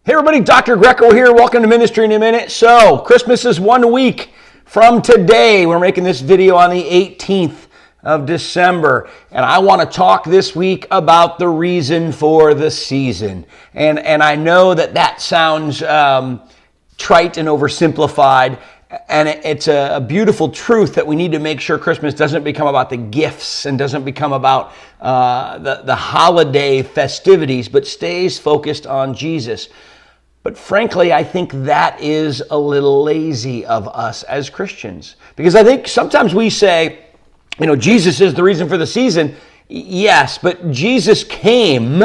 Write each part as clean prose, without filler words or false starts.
Hey everybody, Dr. Greco here. Welcome to Ministry in a Minute. So, Christmas is 1 week from today. We're making this video on the 18th of December. And I want to talk this week about the reason for the season. And I know that sounds trite and oversimplified. And it's a beautiful truth that we need to make sure Christmas doesn't become about the gifts and doesn't become about the holiday festivities, but stays focused on Jesus. But frankly, I think that is a little lazy of us as Christians. Because I think sometimes we say, Jesus is the reason for the season. Yes, but Jesus came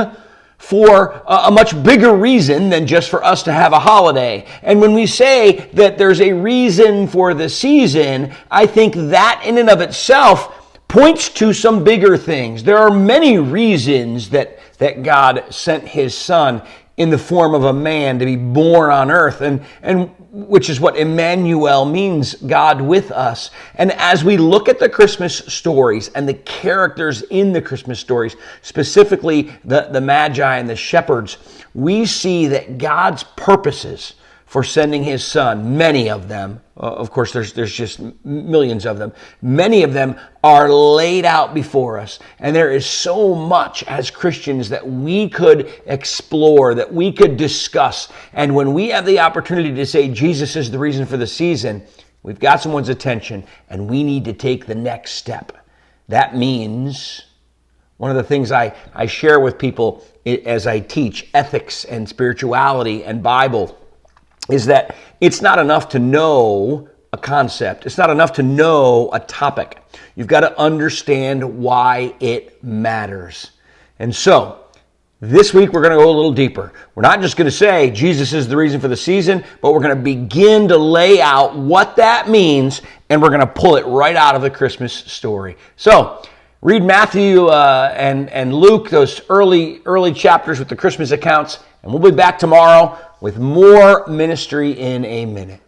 for a much bigger reason than just for us to have a holiday. And when we say that there's a reason for the season, I think that in and of itself points to some bigger things. There are many reasons that God sent his son in the form of a man to be born on earth, and which is what Emmanuel means, God with us. And as we look at the Christmas stories and the characters in the Christmas stories, specifically the Magi and the shepherds, we see that God's purposes for sending his son, many of them, of course there's just millions of them, many of them are laid out before us. And there is so much as Christians that we could explore, that we could discuss. And when we have the opportunity to say Jesus is the reason for the season, we've got someone's attention and we need to take the next step. That means one of the things I share with people as I teach ethics and spirituality and Bible is that it's not enough to know a concept. It's not enough to know a topic. You've got to understand why it matters. And so, this week we're going to go a little deeper. We're not just going to say Jesus is the reason for the season, but we're going to begin to lay out what that means, and we're going to pull it right out of the Christmas story. So, read Matthew and Luke, those early chapters with the Christmas accounts, and we'll be back tomorrow with more Ministry in a Minute.